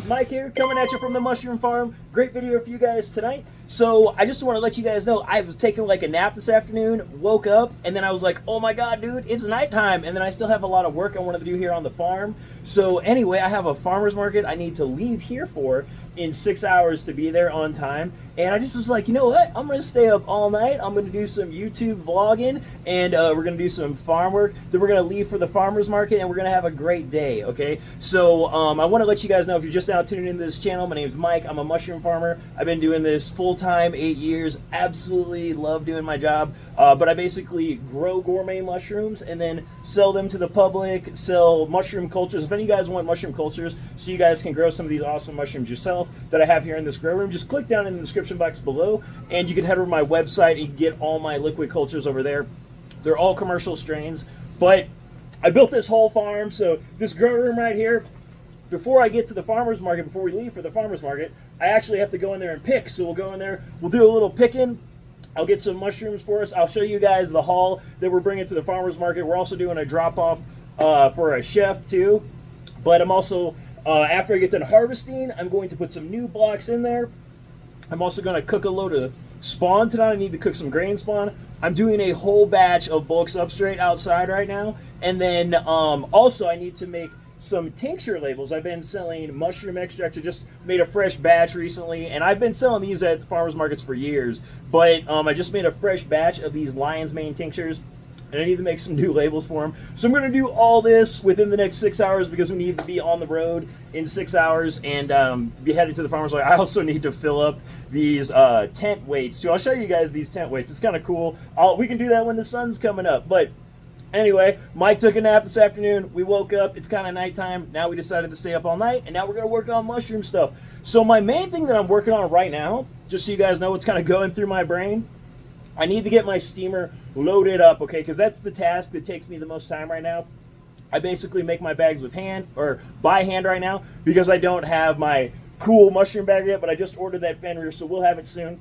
Mike here, coming at you from the mushroom farm. Great video for you guys tonight. So I just want to let you guys know, I was taking like a nap this afternoon, woke up, and then I was like, oh my god, dude, it's nighttime. And then I still have a lot of work I wanted to do here on the farm. So anyway, I have a farmer's market I need to leave here for in 6 hours to be there on time. And I just was like, you know what? I'm going to stay up all night. I'm going to do some YouTube vlogging, and we're going to do some farm work. Then we're going to leave for the farmer's market, and we're going to have a great day, okay? So I want to let you guys know, if you're just now tuning into this channel, my name is Mike. I'm a mushroom farmer. I've been doing this full-time 8 years. Absolutely love doing my job. But I basically grow gourmet mushrooms and then sell them to the public, sell mushroom cultures. If any of you guys want mushroom cultures so you guys can grow some of these awesome mushrooms yourself that I have here in this grow room, just click down in the description box below and you can head over to my website and get all my liquid cultures over there. They're all commercial strains, but I built this whole farm, so this grow room right here, before I get to the farmer's market, before we leave for the farmer's market, I actually have to go in there and pick. So we'll go in there, we'll do a little picking. I'll get some mushrooms for us. I'll show you guys the haul that we're bringing to the farmer's market. We're also doing a drop-off for a chef too. But I'm also, after I get done harvesting, I'm going to put some new blocks in there. I'm also going to cook a load of spawn tonight. I need to cook some grain spawn. I'm doing a whole batch of bulk substrate outside right now. And then also I need to make some tincture labels. I've been selling mushroom extracts. I just made a fresh batch recently, and I've been selling these at farmers markets for years, but I just made a fresh batch of these lion's mane tinctures, and I need to make some new labels for them. So I'm going to do all this within the next 6 hours because we need to be on the road in 6 hours and be headed to the farmer's market. I also need to fill up these tent weights too. I'll show you guys these tent weights. It's kind of cool. We can do that when the sun's coming up, but anyway, Mike took a nap this afternoon. We woke up. It's kind of nighttime. Now we decided to stay up all night, and now we're going to work on mushroom stuff. So my main thing that I'm working on right now, just so you guys know what's kind of going through my brain, I need to get my steamer loaded up, okay, because that's the task that takes me the most time right now. I basically make my bags with hand, or by hand right now, because I don't have my cool mushroom bag yet, but I just ordered that Fenrir, so we'll have it soon.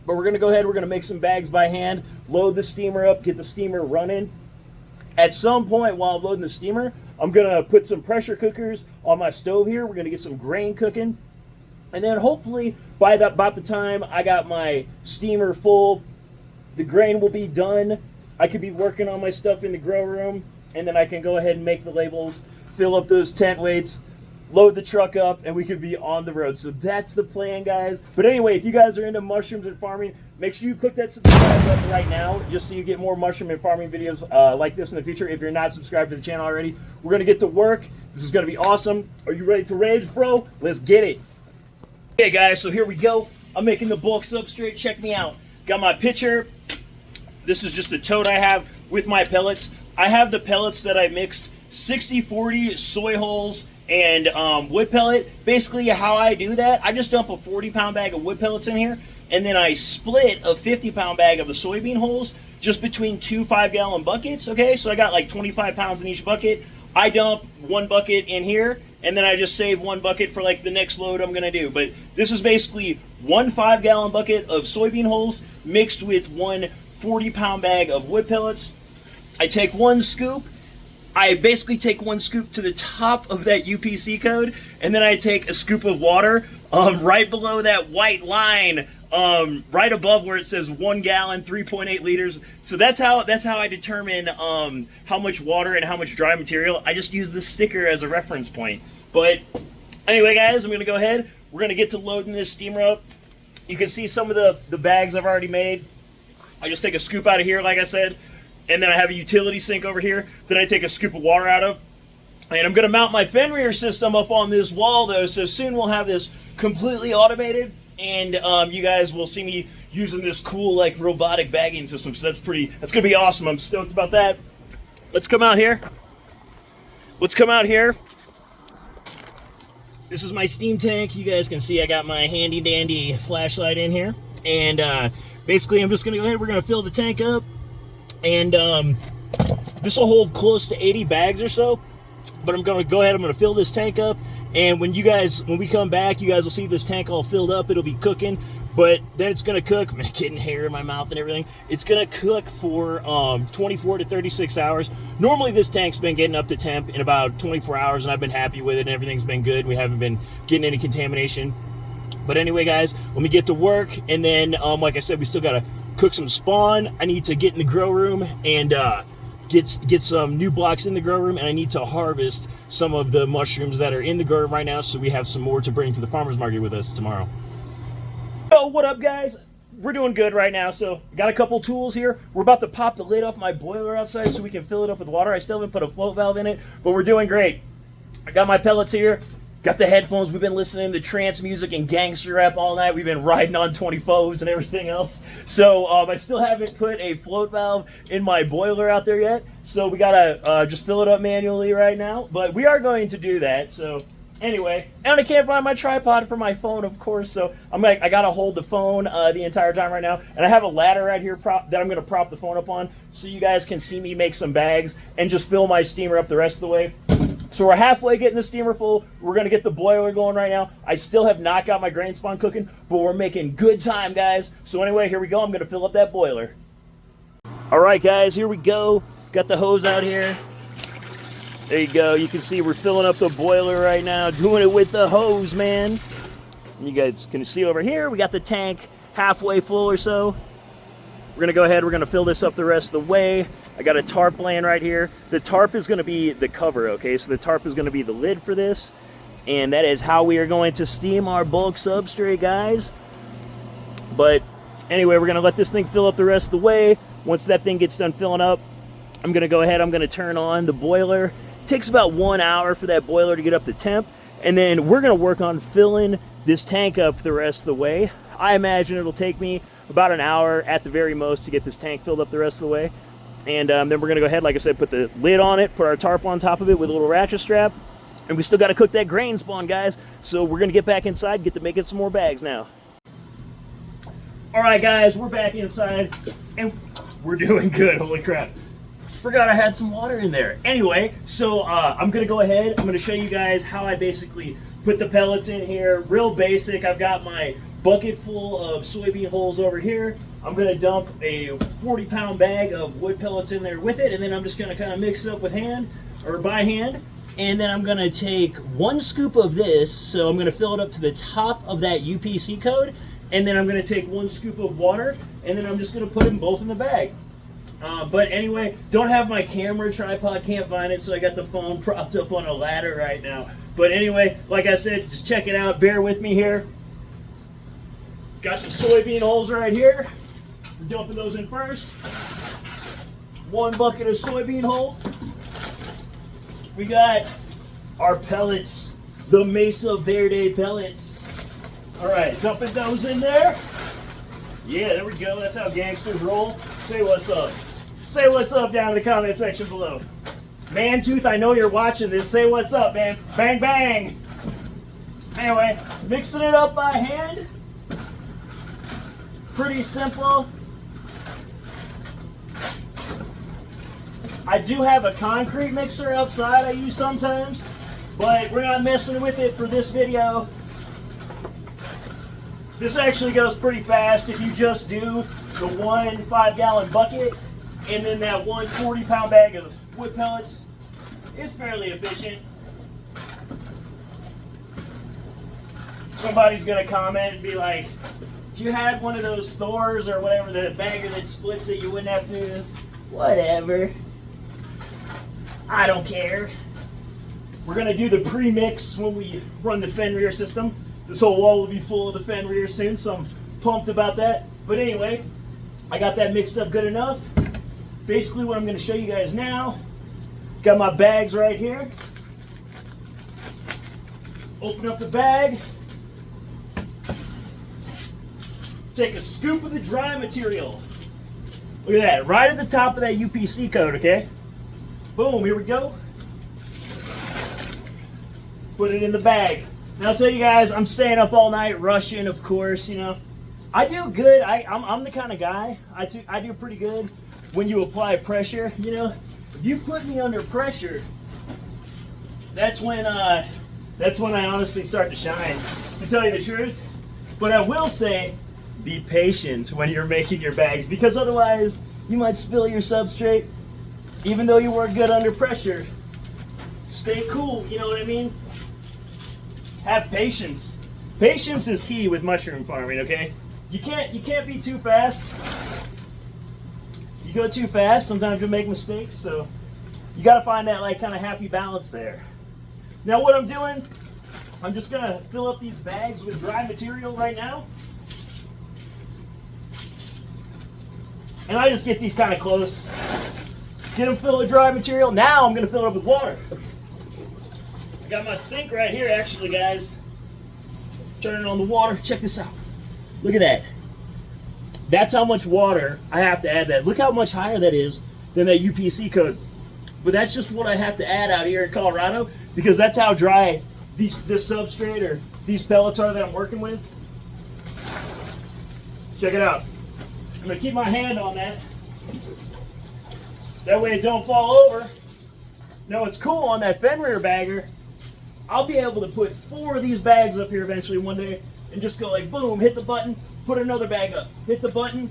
But we're going to go ahead, we're going to make some bags by hand, load the steamer up, get the steamer running. At some point while I'm loading the steamer, I'm going to put some pressure cookers on my stove here. We're going to get some grain cooking. And then hopefully by about the time I got my steamer full, the grain will be done. I could be working on my stuff in the grow room, and then I can go ahead and make the labels, fill up those tent weights, load the truck up, and we could be on the road. So that's the plan, guys. But anyway, if you guys are into mushrooms and farming, make sure you click that subscribe button right now just so you get more mushroom and farming videos like this in the future. If you're not subscribed to the channel already, we're going to get to work. This is going to be awesome. Are you ready to rage, bro? Let's get it. Okay, guys, so here we go. I'm making the bulk substrate. Check me out. Got my pitcher. This is just a tote I have with my pellets. I have the pellets that I mixed 60-40 soy hulls and wood pellet. Basically how I do that, I just dump a 40-pound bag of wood pellets in here, and then I split a 50-pound bag of the soybean hulls just between two 5-gallon buckets, okay? So I got like 25 pounds in each bucket. I dump one bucket in here, and then I just save one bucket for like the next load I'm gonna do. But this is basically one 5-gallon bucket of soybean hulls mixed with one 40-pound bag of wood pellets. I take one scoop. I basically take one scoop to the top of that UPC code, and then I take a scoop of water right below that white line, right above where it says 1 gallon, 3.8 liters. So that's how I determine how much water and how much dry material. I just use this sticker as a reference point. But anyway, guys, I'm going to go ahead. We're going to get to loading this steamer up. You can see some of the bags I've already made. I just take a scoop out of here, like I said, and then I have a utility sink over here that I take a scoop of water out of. And I'm going to mount my Fenrir system up on this wall, though, so soon we'll have this completely automated, and you guys will see me using this cool, like, robotic bagging system, so that's going to be awesome. I'm stoked about that. Let's come out here. This is my steam tank. You guys can see I got my handy-dandy flashlight in here, and basically I'm just going to go ahead, we're going to fill the tank up, and this will hold close to 80 bags or so, but I'm going to go ahead, I'm going to fill this tank up, and when we come back, you guys will see this tank all filled up. It'll be cooking. but then it's gonna cook. I'm getting hair in my mouth and everything. It's gonna cook for 24 to 36 hours. Normally this tank's been getting up to temp in about 24 hours, and I've been happy with it, and everything's been good. We haven't been getting any contamination. But anyway, guys, let me get to work, and then like I said, we still gotta cook some spawn. I need to get in the grow room and get some new blocks in the grow room, and I need to harvest some of the mushrooms that are in the grow room right now, so we have some more to bring to the farmer's market with us tomorrow. So what up, guys? We're doing good right now. So got a couple tools here. We're about to pop the lid off my boiler outside so we can fill it up with water. I still haven't put a float valve in it, but we're doing great. I got my pellets here. Got the headphones. We've been listening to trance music and gangster rap all night. We've been riding on 24s and everything else. So I still haven't put a float valve in my boiler out there yet. So we gotta just fill it up manually right now. But we are going to do that. So anyway, and I can't find my tripod for my phone, of course. So I gotta hold the phone the entire time right now. And I have a ladder right here that I'm gonna prop the phone up on, so you guys can see me make some bags and just fill my steamer up the rest of the way. So we're halfway getting the steamer full. We're going to get the boiler going right now. I still have not got my grain spawn cooking, but we're making good time, guys. So anyway, here we go. I'm going to fill up that boiler. All right, guys, here we go. Got the hose out here. There you go. You can see we're filling up the boiler right now, doing it with the hose, man. You guys can see over here, we got the tank halfway full or so. We're going to go ahead, we're going to fill this up the rest of the way. I got a tarp laying right here. The tarp is going to be the cover, okay? So the tarp is going to be the lid for this. And that is how we are going to steam our bulk substrate, guys. But anyway, we're going to let this thing fill up the rest of the way. Once that thing gets done filling up, I'm going to go ahead, I'm going to turn on the boiler. It takes about 1 hour for that boiler to get up to temp. And then we're going to work on filling this tank up the rest of the way. I imagine it'll take me about an hour at the very most to get this tank filled up the rest of the way. And then we're going to go ahead, like I said, put the lid on it, put our tarp on top of it with a little ratchet strap. And we still got to cook that grain spawn, guys. So we're going to get back inside, get to making some more bags now. All right, guys, we're back inside, and we're doing good. Holy crap. Forgot I had some water in there. Anyway, so I'm going to go ahead. I'm going to show you guys how I basically put the pellets in here. Real basic. I've got my bucket full of soybean hulls over here. I'm going to dump a 40-pound bag of wood pellets in there with it, and then I'm just going to kind of mix it up with hand, or by hand. And then I'm going to take 1 scoop of this, so I'm going to fill it up to the top of that UPC code, and then I'm going to take 1 scoop of water, and then I'm just going to put them both in the bag. But anyway, don't have my camera tripod, can't find it, so I got the phone propped up on a ladder right now. But anyway, like I said, just check it out, bear with me here. Got the soybean hulls right here. We're dumping those in first. 1 bucket of soybean hull. We got our pellets, the Mesa Verde pellets. All right, dumping those in there. Yeah, there we go. That's how gangsters roll. Say what's up. Say what's up down in the comment section below. Mantooth, I know you're watching this. Say what's up, man. Bang, bang. Anyway, mixing it up by hand. Pretty simple. I do have a concrete mixer outside I use sometimes, but we're not messing with it for this video. This actually goes pretty fast if you just do the 1 5-gallon bucket and then that 1 40-pound bag of wood pellets. It's fairly efficient. Somebody's gonna comment and be like, if you had one of those Thors or whatever, the bagger that splits it, you wouldn't have to do this. Whatever. I don't care. We're gonna do the pre-mix when we run the Fenrir system. This whole wall will be full of the Fenrir soon, so I'm pumped about that. But anyway, I got that mixed up good enough. Basically what I'm gonna show you guys now, got my bags right here. Open up the bag. Take a scoop of the dry material. Look at that, right at the top of that UPC code, okay? Boom, here we go. Put it in the bag. Now I'll tell you guys, I'm staying up all night rushing, of course, you know. I do good, I'm the kind of guy, I do pretty good when you apply pressure, you know. If you put me under pressure, that's when I honestly start to shine, to tell you the truth. But I will say, be patient when you're making your bags, because otherwise you might spill your substrate even though you work good under pressure. Stay cool, you know what I mean? Have patience. Patience is key with mushroom farming, okay? You can't be too fast. You go too fast, sometimes you'll make mistakes, so you gotta find that like kind of happy balance there. Now what I'm doing, I'm just gonna fill up these bags with dry material right now. And I just get these kind of close. Get them filled with dry material. Now I'm gonna fill it up with water. I got my sink right here actually, guys. Turning on the water, check this out. Look at that. That's how much water I have to add that. Look how much higher that is than that UPC code. But that's just what I have to add out here in Colorado, because that's how dry this substrate or these pellets are that I'm working with. Check it out. I'm gonna keep my hand on that. That way it don't fall over. Now what's cool on that Fenrir bagger, I'll be able to put 4 of these bags up here eventually one day and just go like boom, hit the button, put another bag up, hit the button,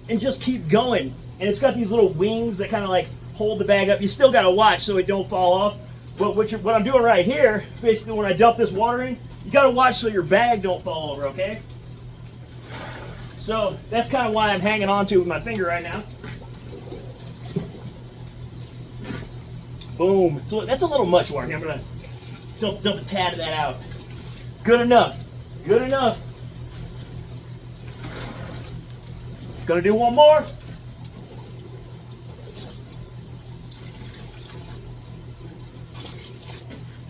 and just keep going. And it's got these little wings that kind of like hold the bag up. You still gotta watch so it don't fall off. But what I'm doing right here, basically when I dump this water in, you gotta watch so your bag don't fall over, okay? So that's kind of why I'm hanging on to it with my finger right now. Boom. So that's a little much water. I'm gonna dump a tad of that out. Good enough. Good enough. Gonna do one more.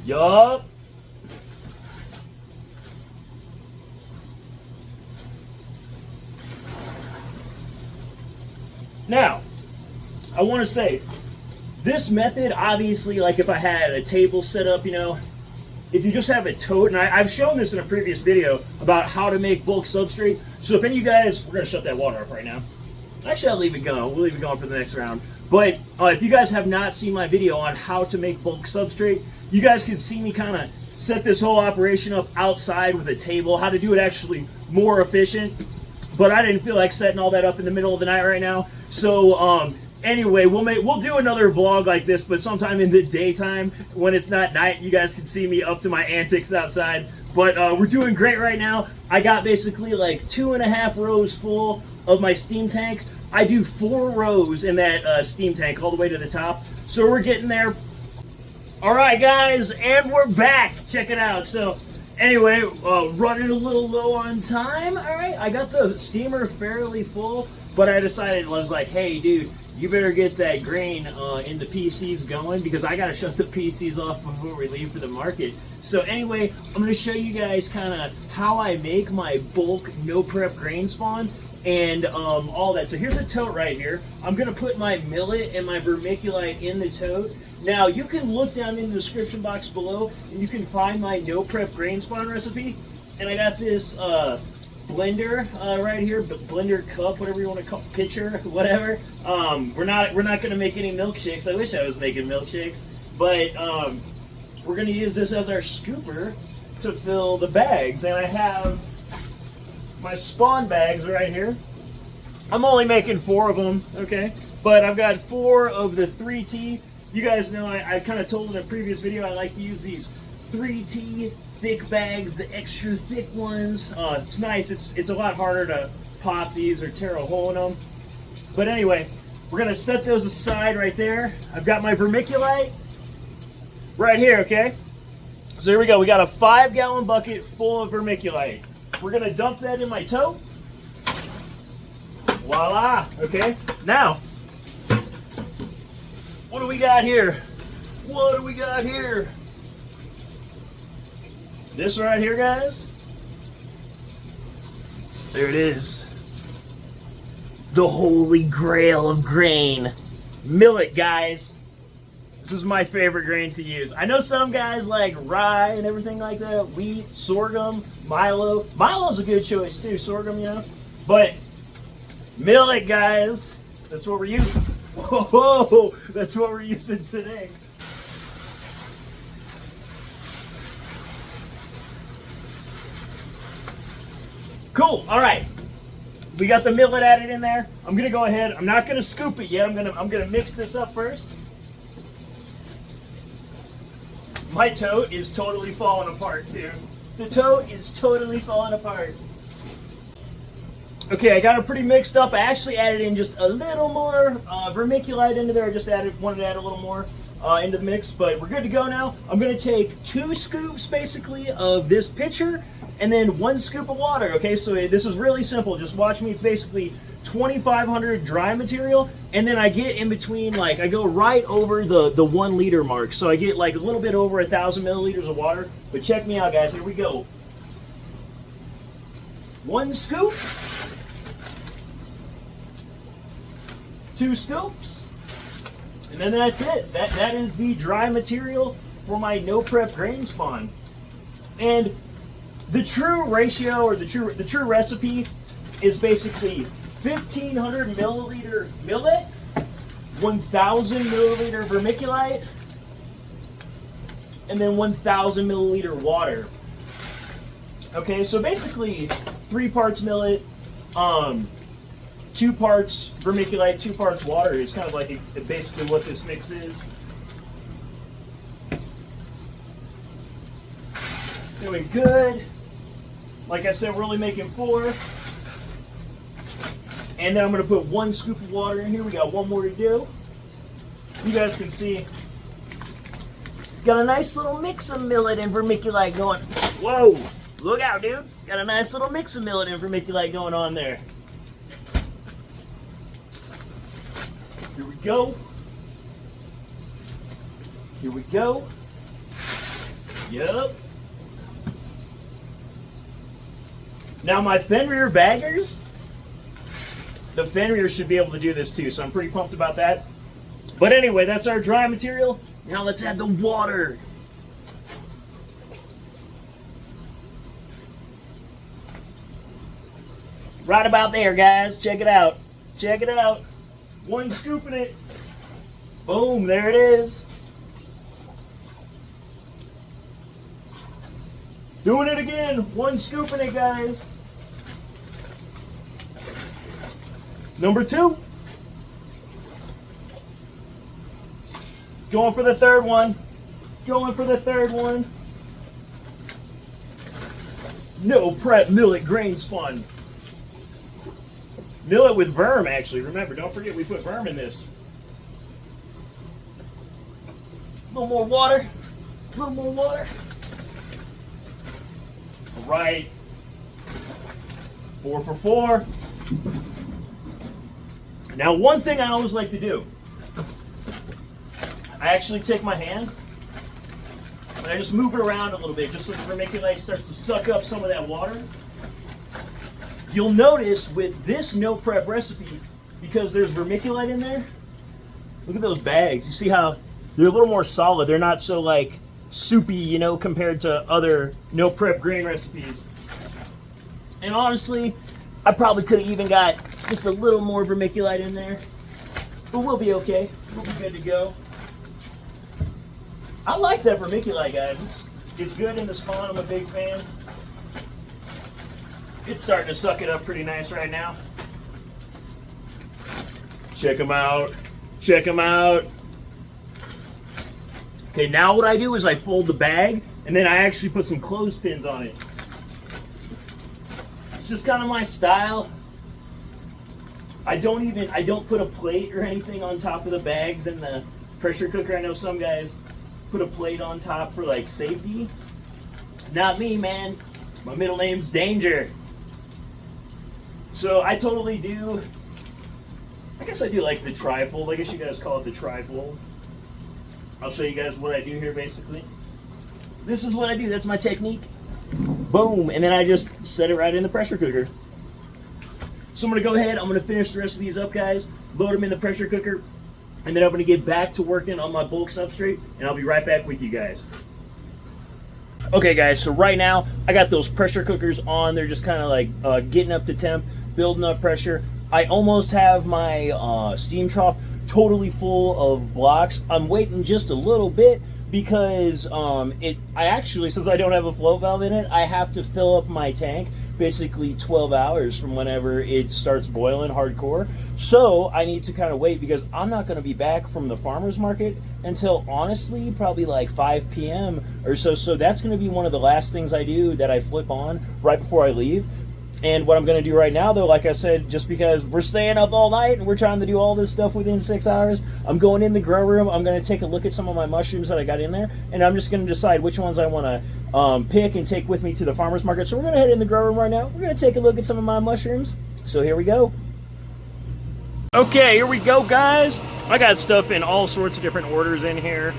Yup. Now, I want to say, this method, obviously, like if I had a table set up, you know, if you just have a tote, and I've shown this in a previous video about how to make bulk substrate. So if any of you guys, we're going to shut that water off right now. Actually, I'll leave it going. We'll leave it going for the next round. But if you guys have not seen my video on how to make bulk substrate, you guys can see me kind of set this whole operation up outside with a table, how to do it actually more efficient. But I didn't feel like setting all that up in the middle of the night right now. So anyway, we'll do another vlog like this, but sometime in the daytime when it's not night, you guys can see me up to my antics outside. But we're doing great right now. I got basically like 2.5 rows full of my steam tank. I do 4 rows in that steam tank all the way to the top. So we're getting there. All right, guys, and we're back. Check it out. So anyway, running a little low on time. All right, I got the steamer fairly full, but I decided, I was like, hey, dude, you better get that grain in the PCs going, because I got to shut the PCs off before we leave for the market. So anyway, I'm going to show you guys kind of how I make my bulk no prep grain spawn and all that. So here's a tote right here. I'm going to put my millet and my vermiculite in the tote. Now, you can look down in the description box below, and you can find my no prep grain spawn recipe. And I got this blender right here, blender cup, whatever you want to call it, pitcher, whatever. We're not going to make any milkshakes. I wish I was making milkshakes, but we're going to use this as our scooper to fill the bags. And I have my spawn bags right here. I'm only making 4 of them, okay? But I've got 4 of the 3T. You guys know I kind of told in a previous video I like to use these 3T thick bags, the extra thick ones. It's nice. It's a lot harder to pop these or tear a hole in them. But anyway, we're going to set those aside right there. I've got my vermiculite right here, okay? So here we go. We got a 5-gallon bucket full of vermiculite. We're going to dump that in my tote. Voila, okay? Now, what do we got here? What do we got here? This right here, guys. There it is. The holy grail of grain. Millet, guys. This is my favorite grain to use. I know some guys like rye and everything like that. Wheat, sorghum, milo. Milo's a good choice too, sorghum, you know. But millet, guys. That's what we're using. Whoa, that's what we're using today. Cool, all right. we got the millet added in there. I'm gonna go ahead. I'm not gonna scoop it yet. I'm gonna mix this up first. My tote is totally falling apart too. The tote is totally falling apart. Okay, I got it pretty mixed up. I actually added in just a little more vermiculite into there. I just wanted to add a little more into the mix, but we're good to go now. I'm gonna take 2 scoops basically of this pitcher and then 1 scoop of water. Okay, so this is really simple. Just watch me. It's basically 2,500 dry material, and then I get in between, like I go right over the 1 liter mark. So I get like a little bit over 1,000 milliliters of water. But check me out, guys. Here we go. 1 scoop. 2 scoops, and then that's it. That is the dry material for my no prep grain spawn. And the true ratio, or the true recipe, is basically 1,500 milliliter millet, 1,000 milliliter vermiculite, and then 1,000 milliliter water. Okay, so basically 3 parts millet, 2 parts vermiculite, 2 parts water is kind of like basically what this mix is. Doing good. Like I said, we're only making 4. And then I'm going to put 1 scoop of water in here. We got 1 more to do. You guys can see. Got a nice little mix of millet and vermiculite going. Whoa! Look out, dude. Got a nice little mix of millet and vermiculite going on there. Here we go. Here we go. Yup. Now my Fenrir baggers, the Fenrir should be able to do this too, so I'm pretty pumped about that. But anyway, that's our dry material. Now let's add the water. Right about there, guys. Check it out. Check it out. 1 scoop in it. Boom, there it is. Doing it again. 1 scoop in it, guys. Number 2. Going for the 3rd one. Going for the 3rd one. No prep millet grain spawn. Millet with verm, actually. Remember, don't forget we put verm in this. A little more water. A little more water. All right. 4 for 4. Now, one thing I always like to do, I actually take my hand and I just move it around a little bit, just so the vermiculite starts to suck up some of that water. You'll notice with this no prep recipe, because there's vermiculite in there, look at those bags. You see how they're a little more solid. They're not so like soupy, you know, compared to other no prep grain recipes. And honestly, I probably could have even got just a little more vermiculite in there, but we'll be okay. We'll be good to go. I like that vermiculite, guys. It's good in the spawn. I'm a big fan. It's starting to suck it up pretty nice right now. Check them out. Check them out. Okay, now what I do is I fold the bag, and then I actually put some clothespins on it. It's just kind of my style. I don't put a plate or anything on top of the bags in the pressure cooker. I know some guys put a plate on top for like safety. Not me, man. My middle name's Danger. So I totally do, I guess I do like the trifold. I guess you guys call it the trifold. I'll show you guys what I do here basically. This is what I do. That's my technique. Boom. And then I just set it right in the pressure cooker. So I'm going to go ahead. I'm going to finish the rest of these up, guys. Load them in the pressure cooker. And then I'm going to get back to working on my bulk substrate. And I'll be right back with you guys. Okay, guys. So right now, I got those pressure cookers on. They're just kind of like getting up to temp, building up pressure. I almost have my steam trough totally full of blocks. I'm waiting just a little bit because I actually, since I don't have a float valve in it, I have to fill up my tank basically 12 hours from whenever it starts boiling hardcore. So I need to kind of wait because I'm not going to be back from the farmer's market until honestly probably like 5 p.m. or so. So that's going to be one of the last things I do, that I flip on right before I leave. And what I'm going to do right now, though, like I said, just because we're staying up all night and we're trying to do all this stuff within 6 hours, I'm going in the grow room. I'm going to take a look at some of my mushrooms that I got in there, and I'm just going to decide which ones I want to pick and take with me to the farmer's market. So we're going to head in the grow room right now. We're going to take a look at some of my mushrooms. So here we go. Okay, here we go, guys. I got stuff in all sorts of different orders in here.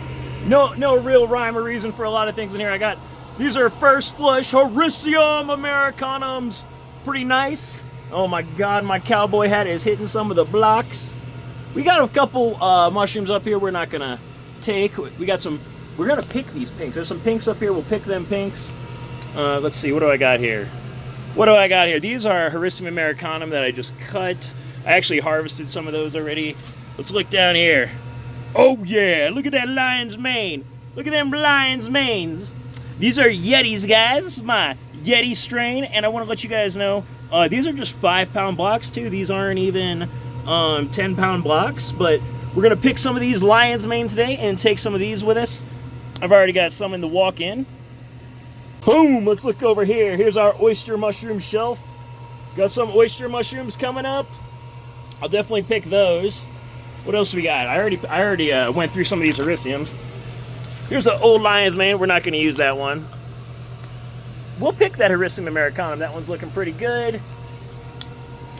No real rhyme or reason for a lot of things in here. These are first flush Hericium Americanums. Pretty nice. Oh my god, my cowboy hat is hitting some of the blocks. We got a couple mushrooms up here we're not gonna take. We're gonna pick these pinks. There's some pinks up here, we'll pick them pinks. Let's see, what do I got here? These are Hericium Americanum that I just cut. I actually harvested some of those already. Let's look down here. Oh yeah, look at that lion's mane. Look at them lion's manes. These are Yetis, guys. This is my Yeti strain, and I want to let you guys know, these are just 5-pound blocks too. These aren't even 10-pound blocks, but we're going to pick some of these lion's mane today and take some of these with us. I've already got some in the walk-in. Boom! Let's look over here. Here's our oyster mushroom shelf. Got some oyster mushrooms coming up. I'll definitely pick those. What else we got? I already went through some of these Hericiums. Here's an old lion's mane. We're not going to use that one. We'll pick that Hericium Americanum. That one's looking pretty good.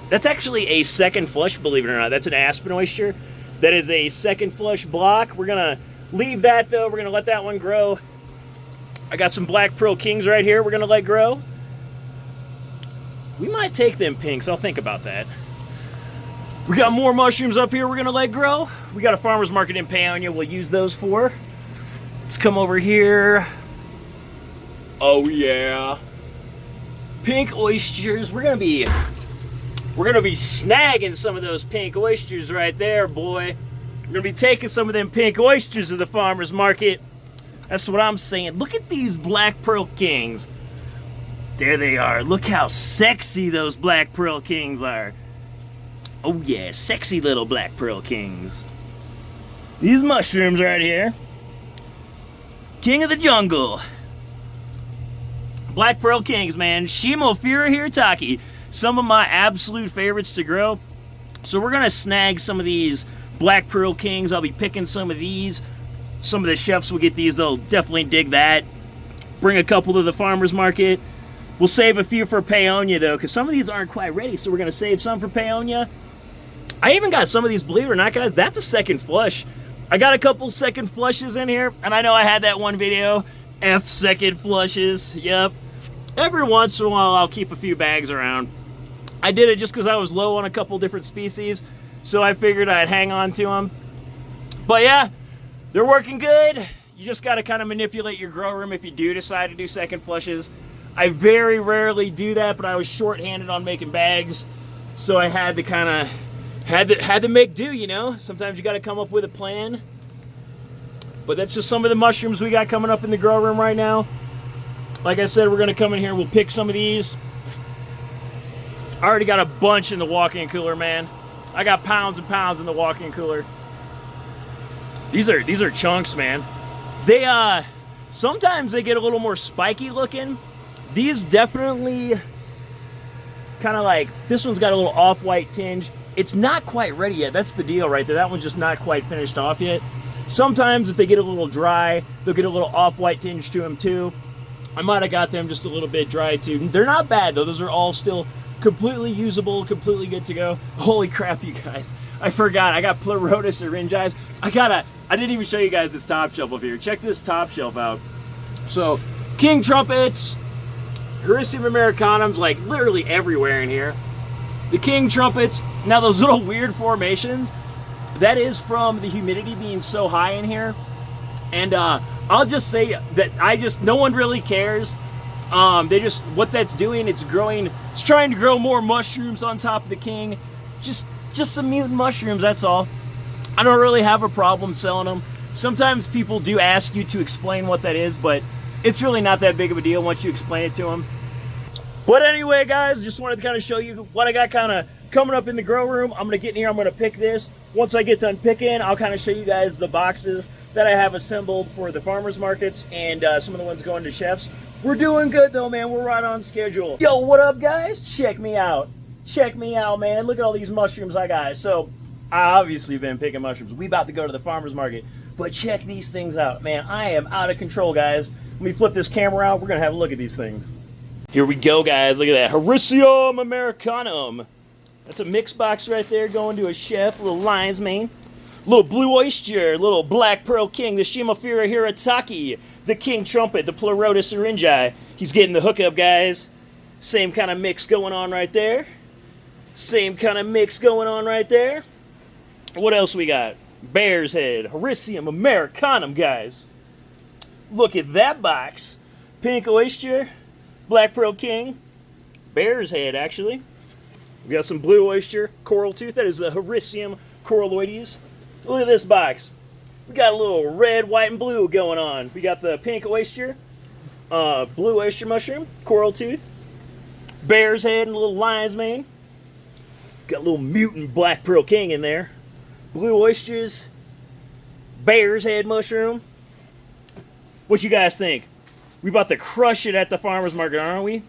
That's actually a second flush, believe it or not. That's an aspen oyster. That is a second flush block. We're going to leave that, though. We're going to let that one grow. I got some Black Pearl Kings right here we're going to let grow. We might take them pinks. I'll think about that. We got more mushrooms up here we're going to let grow. We got a farmer's market in Paonia we'll use those for. Let's come over here. Oh yeah, pink oysters. We're gonna be snagging some of those pink oysters right there, boy. We're gonna be taking some of them pink oysters to the farmer's market. That's what I'm saying. Look at these Black Pearl Kings. There they are. Look how sexy those Black Pearl Kings are. Oh yeah, sexy little Black Pearl Kings. These mushrooms right here. King of the jungle. Black Pearl Kings, man. Shimofura Hirataki. Some of my absolute favorites to grow. So we're going to snag some of these Black Pearl Kings. I'll be picking some of these. Some of the chefs will get these. They'll definitely dig that. Bring a couple to the farmer's market. We'll save a few for Paonia, though, because some of these aren't quite ready. So we're going to save some for Paonia. I even got some of these, believe it or not, guys, that's a second flush. I got a couple second flushes in here. And I know I had that one video. F second flushes. Yep. Every once in a while, I'll keep a few bags around. I did it just because I was low on a couple different species, so I figured I'd hang on to them. But yeah, they're working good. You just got to kind of manipulate your grow room if you do decide to do second flushes. I very rarely do that, but I was short-handed on making bags, so I had to kind of had to make do, you know. Sometimes you got to come up with a plan. But that's just some of the mushrooms we got coming up in the grow room right now. Like I said, we're going to come in here. We'll pick some of these. I already got a bunch in the walk-in cooler, man. I got pounds and pounds in the walk-in cooler. These are chunks, man. They sometimes they get a little more spiky looking. These definitely kind of like, this one's got a little off-white tinge. It's not quite ready yet. That's the deal right there. That one's just not quite finished off yet. Sometimes if they get a little dry, they'll get a little off-white tinge to them too. I might have got them just a little bit dry too. They're not bad though. Those are all still completely usable, completely good to go. Holy crap, you guys. I forgot. I got Pleurotus syringize. I didn't even show you guys this top shelf over here. Check this top shelf out. So, King Trumpets, Hericium Americanums, like literally everywhere in here. The King Trumpets, now those little weird formations, that is from the humidity being so high in here. And I'll just say that no one really cares. What that's doing, it's trying to grow more mushrooms on top of the King. Just some mutant mushrooms, that's all. I don't really have a problem selling them. Sometimes people do ask you to explain what that is, but it's really not that big of a deal once you explain it to them. But anyway, guys, just wanted to kind of show you what I got kind of coming up in the grow room. I'm going to get in here, I'm going to pick this. Once I get done picking, I'll kind of show you guys the boxes that I have assembled for the farmers markets and some of the ones going to chefs. We're doing good though, man. We're right on schedule. Yo, what up, guys? Check me out. Check me out, man. Look at all these mushrooms I got. So, I obviously been picking mushrooms. We about to go to the farmers market. But check these things out, man. I am out of control, guys. Let me flip this camera out. We're going to have a look at these things. Here we go, guys. Look at that. Hericium Americanum. That's a mix box right there going to a chef. A little lion's mane. Little blue oyster. Little black pearl king. The Shimafira Hirataki. The king trumpet. The Pleurotus syringae. He's getting the hookup, guys. Same kind of mix going on right there. Same kind of mix going on right there. What else we got? Bear's head. Hericium Americanum, guys. Look at that box. Pink oyster. Black pearl king. Bear's head, actually. We got some blue oyster. Coral tooth. That is the Hericium coralloides. Look at this box. We got a little red, white, and blue going on. We got the pink oyster. Blue oyster mushroom. Coral tooth. Bear's head and a little lion's mane. Got a little mutant black pearl king in there. Blue oysters. Bear's head mushroom. What you guys think? We about to crush it at the farmer's market, aren't we?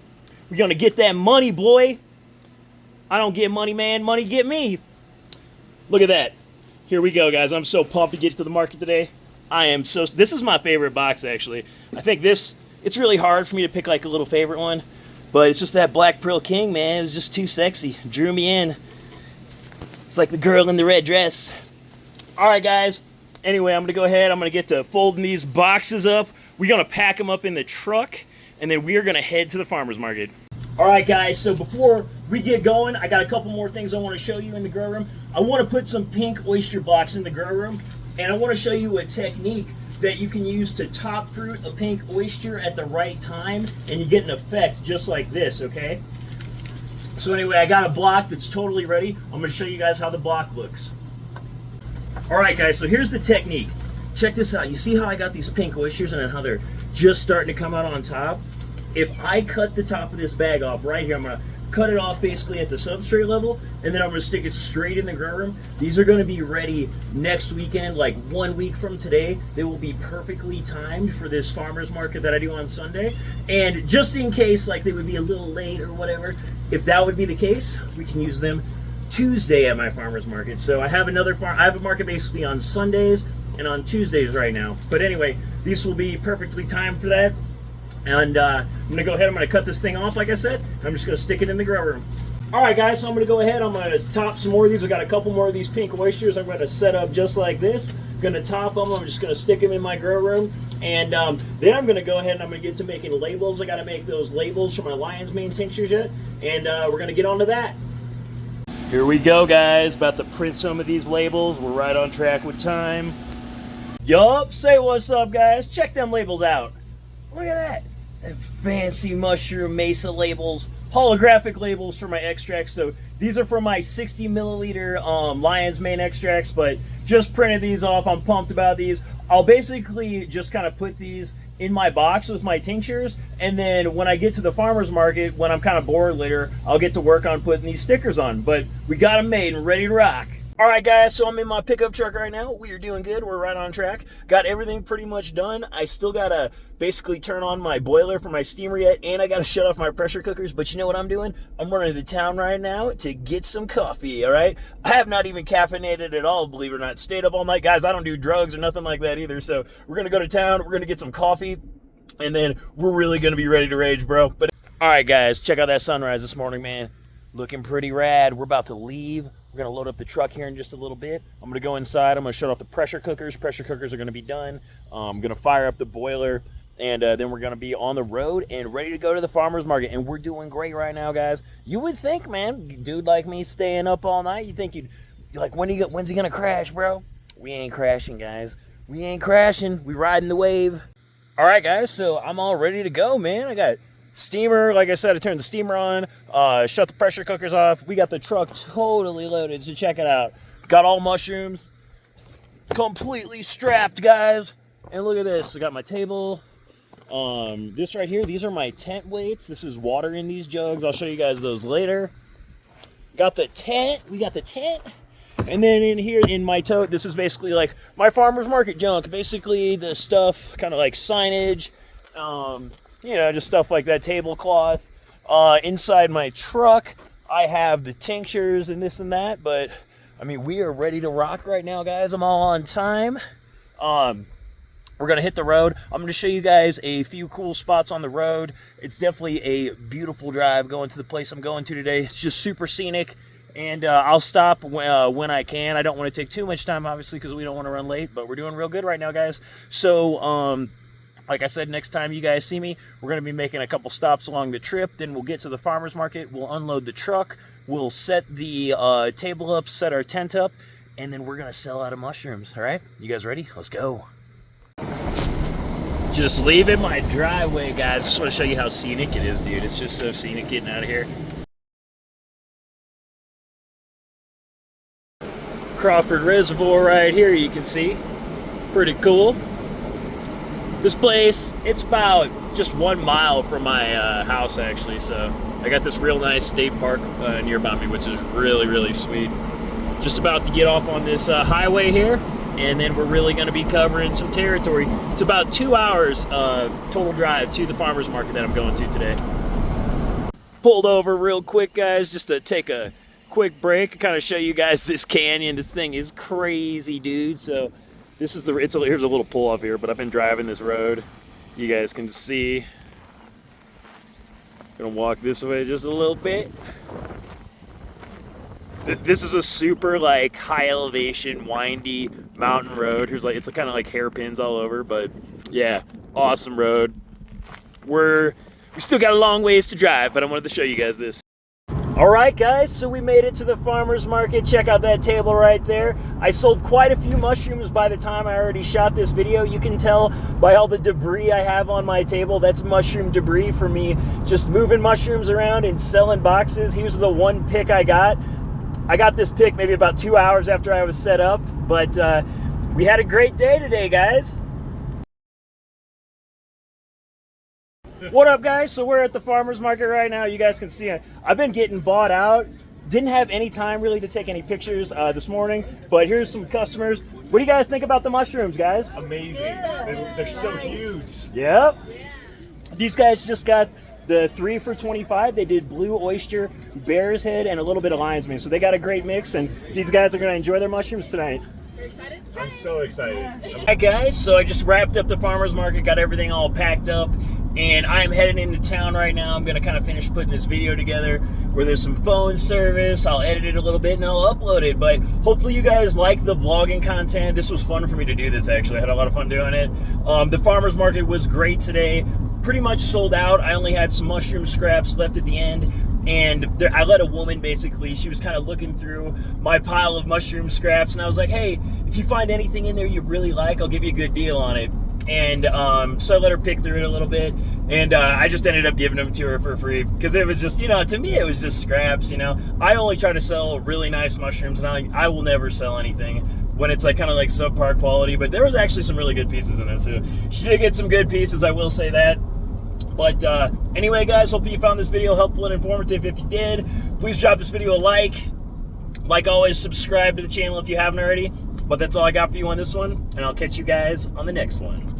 We're going to get that money, boy. I don't get money, man. Money get me. Look at that. Here we go, guys. I'm so pumped to get to the market today. This is my favorite box, actually. I think it's really hard for me to pick like a little favorite one. But it's just that Black Pearl King, man. It was just too sexy. Drew me in. It's like the girl in the red dress. All right, guys. Anyway, I'm going to go ahead. I'm going to get to folding these boxes up. We're going to pack them up in the truck, and then we are going to head to the farmer's market. All right, guys. So before we get going, I got a couple more things I want to show you in the grow room. I want to put some pink oyster blocks in the grow room, and I want to show you a technique that you can use to top fruit a pink oyster at the right time, and you get an effect just like this, okay? So anyway, I got a block that's totally ready. I'm going to show you guys how the block looks. All right, guys, so here's the technique. Check this out. You see how I got these pink oysters and how they're just starting to come out on top? If I cut the top of this bag off right here, I'm going to cut it off basically at the substrate level, and then I'm going to stick it straight in the grow room. These are going to be ready next weekend, like 1 week from today. They will be perfectly timed for this farmer's market that I do on Sunday. And just in case like they would be a little late or whatever, if that would be the case, we can use them Tuesday at my farmer's market. So I have I have a market basically on Sundays and on Tuesdays right now. But anyway, these will be perfectly timed for that. And I'm going to go ahead, I'm going to cut this thing off like I said. I'm just going to stick it in the grow room. Alright guys, so I'm going to go ahead, I'm going to top some more of these. I've got a couple more of these pink oysters. I'm going to set up just like this. I'm going to top them, I'm just going to stick them in my grow room. And then I'm going to go ahead and I'm going to get to making labels. I got to make those labels for my lion's mane tinctures yet. And we're going to get on to that. Here we go guys, about to print some of these labels. We're right on track with time. Yup, say what's up guys. Check them labels out. Look at that. Fancy mushroom Mesa labels, holographic labels for my extracts. So these are for my 60 milliliter lion's mane extracts, but just printed these off. I'm pumped about these. I'll basically just kind of put these in my box with my tinctures, and then when I get to the farmer's market, when I'm kind of bored later, I'll get to work on putting these stickers on. But we got them made and ready to rock. Alright guys, so I'm in my pickup truck right now. We are doing good. We're right on track. Got everything pretty much done. I still gotta basically turn on my boiler for my steamer yet, and I gotta shut off my pressure cookers. But you know what I'm doing? I'm running to town right now to get some coffee, alright? I have not even caffeinated at all, believe it or not. Stayed up all night. Guys, I don't do drugs or nothing like that either. So we're gonna go to town, we're gonna get some coffee, and then we're really gonna be ready to rage, bro. But alright guys, check out that sunrise this morning, man. Looking pretty rad. We're about to leave. We're going to load up the truck here in just a little bit. I'm going to go inside. I'm going to shut off the pressure cookers. Pressure cookers are going to be done. I'm going to fire up the boiler. And then we're going to be on the road and ready to go to the farmer's market. And we're doing great right now, guys. You would think, man, dude like me staying up all night, you think you'd like, when's he going to crash, bro? We ain't crashing, guys. We ain't crashing. We riding the wave. All right, guys. So I'm all ready to go, man. I got steamer, like I said, I turned the steamer on, shut the pressure cookers off. We got the truck totally loaded, so check it out. Got all mushrooms. completely strapped, guys. And look at this. I got my table. This right here, these are my tent weights. This is water in these jugs. I'll show you guys those later. Got the tent. We got the tent. And then in here in my tote, this is basically like my farmer's market junk. Basically the stuff, kind of like signage, you know, just stuff like that, tablecloth. Inside my truck, I have the tinctures and this and that. But, I mean, we are ready to rock right now, guys. I'm all on time. We're going to hit the road. I'm going to show you guys a few cool spots on the road. It's definitely a beautiful drive going to the place I'm going to today. It's just super scenic, and I'll stop when I can. I don't want to take too much time, obviously, because we don't want to run late, but we're doing real good right now, guys. So, like I said, next time you guys see me, we're going to be making a couple stops along the trip. Then we'll get to the farmer's market. We'll unload the truck. We'll set the table up, set our tent up, and then we're going to sell out of mushrooms, all right? You guys ready? Let's go. Just leaving my driveway, guys. Just want to show you how scenic it is, dude. It's just so scenic getting out of here. Crawford Reservoir right here, you can see. Pretty cool. This place, it's about just 1 mile from my house, actually. So I got this real nice state park nearby me, which is really, really sweet. Just about to get off on this highway here. And then we're really going to be covering some territory. It's about 2 hours total drive to the farmer's market that I'm going to today. Pulled over real quick, guys, just to take a quick break and kind of show you guys this canyon. This thing is crazy, dude. So this is here's a little pull off here, but I've been driving this road. You guys can see. Gonna walk this way just a little bit. This is a super like high elevation, windy mountain road. Here's like it's kind of like hairpins all over, but yeah, awesome road. We still got a long ways to drive, but I wanted to show you guys this. All right, guys, so we made it to the farmer's market. Check out that table right there. I sold quite a few mushrooms by the time I already shot this video. You can tell by all the debris I have on my table. That's mushroom debris for me just moving mushrooms around and selling boxes. Here's the one pick I got. I got this pick maybe about 2 hours after I was set up, but we had a great day today, guys. What up, guys? So we're at the farmer's market right now. You guys can see I've been getting bought out. Didn't have any time really to take any pictures this morning, but here's some customers. What do you guys think about the mushrooms, guys? Amazing. They're so huge. Yep. These guys just got the 3 for $25. They did blue oyster, bear's head, and a little bit of lion's mane. So they got a great mix, and these guys are going to enjoy their mushrooms tonight. You're excited to try? I'm so excited. Hi guys, so I just wrapped up the farmer's market, got everything all packed up, and I'm heading into town right now. I'm going to kind of finish putting this video together where there's some phone service. I'll edit it a little bit and I'll upload it, but hopefully you guys like the vlogging content. This was fun for me to do this, actually. I had a lot of fun doing it. The farmer's market was great today. Pretty much sold out. I only had some mushroom scraps left at the end, and I let a woman, basically, she was kind of looking through my pile of mushroom scraps, and I was like, hey, if you find anything in there you really like, I'll give you a good deal on it. And so I let her pick through it a little bit, and I just ended up giving them to her for free, because it was just, you know, to me it was just scraps, you know. I only try to sell really nice mushrooms, and I will never sell anything when it's like kind of like subpar quality, but there was actually some really good pieces in it, so she did get some good pieces, I will say that. But anyway, guys, hopefully you found this video helpful and informative. If you did, please drop this video a like. Like always, subscribe to the channel if you haven't already. But that's all I got for you on this one, and I'll catch you guys on the next one.